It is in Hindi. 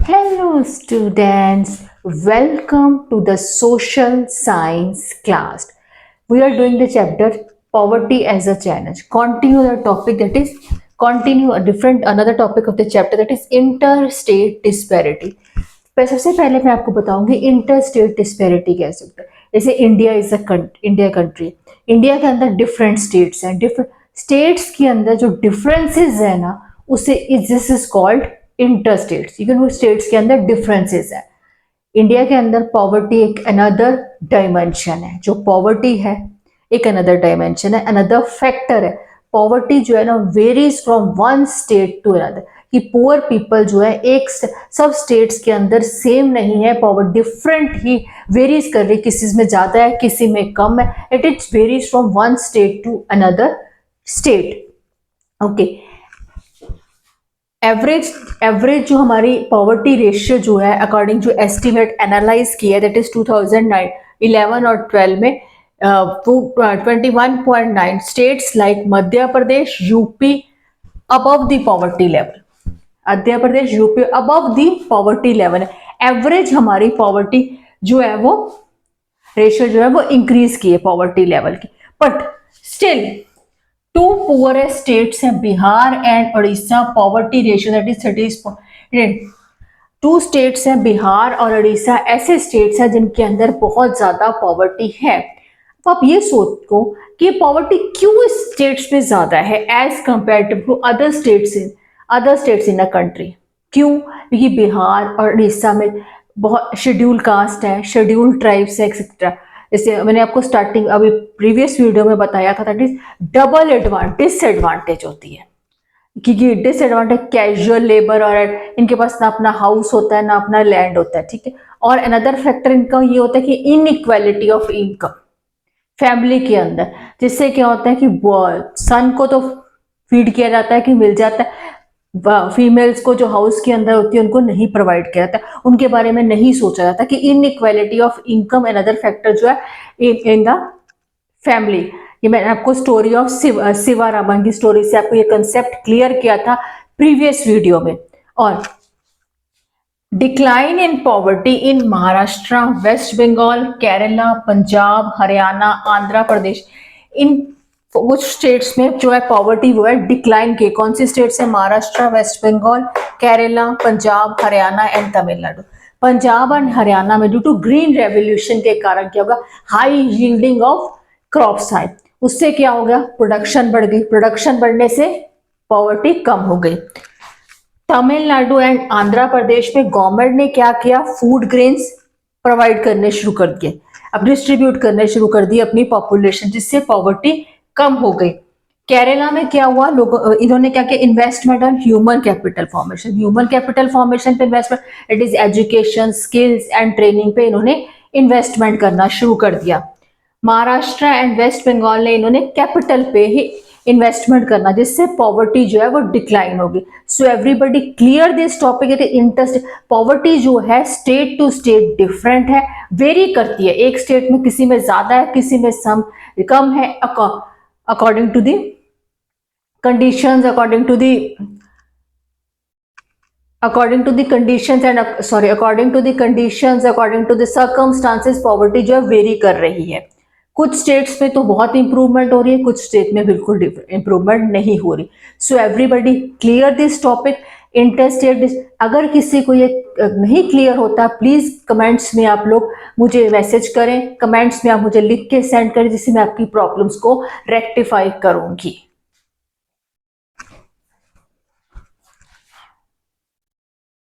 Hello students, welcome to the social science class. We are doing the chapter poverty as a challenge. Continue the topic that is continue a different another topic of the chapter that is interstate disparity. सबसे पहले मैं आपको बताऊंगी इंटरस्टेट डिस्पैरिटी कैसे होता है। जैसे इंडिया कंट्री, इंडिया के अंदर डिफरेंट स्टेट्स हैं, डिफरेंट स्टेट्स के अंदर जो डिफरेंसेस है ना उसे this is called interstates. You can states के अंदर डिफरेंसेस है। इंडिया के अंदर पॉवर्टी एक अनदर डायमेंशन है, जो पॉवर्टी है एक अनदर डायमेंशन है, अनदर फैक्टर है। पॉवर्टी जो है ना varies from one state to another, कि पुअर पीपल जो है एक सब स्टेट्स के अंदर सेम नहीं है, पॉवर्टी डिफरेंट ही वेरीज कर रही, किसी में ज्यादा है किसी में कम है, it varies from one state to another state. Okay, average जो हमारी पॉवर्टी रेशियो जो है अकॉर्डिंग टू एस्टिमेट एनालाइज किया दैट इज 2011 और 12 में 21.9 states like Madhya Pradesh UP above the poverty level, Madhya Pradesh UP above the poverty level है। एवरेज हमारी पॉवर्टी जो है वो रेशियो जो है वो इंक्रीज की है पॉवर्टी लेवल की, but still two poorest states हैं Bihar and Orissa, poverty ratio that is 30। Two states हैं बिहार और उड़ीसा, ऐसे स्टेट्स हैं जिनके अंदर बहुत ज्यादा पॉवर्टी है। तो आप ये सोचो कि पॉवर्टी क्यों इस स्टेट्स में ज्यादा है as compared to other states in a country. क्यों? क्योंकि बिहार और उड़ीसा में बहुत शेड्यूल कास्ट है, शेड्यूल ट्राइब्स है एक्सेट्रा। जैसे मैंने आपको स्टार्टिंग अभी प्रीवियस वीडियो में बताया था दैट इज डबल डिसएडवांटेज होती है, क्योंकि डिसएडवांटेज कैजुअल लेबर और इनके पास ना अपना हाउस होता है ना अपना लैंड होता है, ठीक है। और अनदर फैक्टर इनका ये होता है कि इनइक्वालिटी ऑफ इनकम फैमिली के अंदर, जिससे क्या होता है कि सन को तो फीड किया जाता है कि मिल जाता है, फीमेल्स को जो हाउस के अंदर होती है उनको नहीं प्रोवाइड किया जाता, उनके बारे में नहीं सोचा जाता कि inequality of income and other factor जो है इन द फैमिली। ये मैंने आपको स्टोरी ऑफ शिवा रामन की स्टोरी से आपको ये कंसेप्ट क्लियर किया था प्रीवियस वीडियो में। और decline in poverty in Maharashtra, waste Bengal, Kerala, Punjab, Haryana, Andhra Pradesh, इन कुछ स्टेट्स में जो है पॉवर्टी वो है डिक्लाइन के। कौन सी स्टेट्स है? Maharashtra, waste Bengal, Kerala, Punjab, Haryana and Tamil Nadu. Punjab and Haryana में ड्यू टू ग्रीन रेवोल्यूशन के कारण क्या होगा, हाई यील्डिंग ऑफ क्रॉप्स है, उससे क्या हो गया, प्रोडक्शन बढ़ गई, प्रोडक्शन बढ़ने से पॉवर्टी कम हो गई। तमिलनाडु एंड आंध्र प्रदेश में गवर्नमेंट ने क्या किया, फूड ग्रेन्स प्रोवाइड करने शुरू कर दिए, अब डिस्ट्रीब्यूट करने शुरू कर दिए अपनी पॉपुलेशन, जिससे पॉवर्टी कम हो गई। केरला में क्या हुआ, लोगों इन्होंने क्या किया, investment on human capital formation, human capital formation पे investment, it is education, skills and training पे इन्होंने इन्वेस्टमेंट करना शुरू कर दिया। महाराष्ट्र एंड वेस्ट बंगाल ने इन्होंने कैपिटल पे ही इन्वेस्टमेंट करना, जिससे पॉवर्टी जो है वो डिक्लाइन होगी। So everybody clear this topic है कि इंटरेस्ट पॉवर्टी जो है स्टेट टू स्टेट डिफरेंट है, वेरी करती है, एक स्टेट में किसी में ज्यादा है किसी में कम है, according to the conditions according to the circumstances poverty जो है वेरी कर रही है। कुछ स्टेट्स में तो बहुत इंप्रूवमेंट हो रही है, कुछ स्टेट में बिल्कुल इंप्रूवमेंट नहीं हो रही। So everybody clear this topic interstate. अगर किसी को ये नहीं क्लियर होता प्लीज कमेंट्स में आप लोग मुझे मैसेज करें, कमेंट्स में आप मुझे लिख के सेंड करें, जिससे मैं आपकी प्रॉब्लम्स को रेक्टिफाई करूंगी।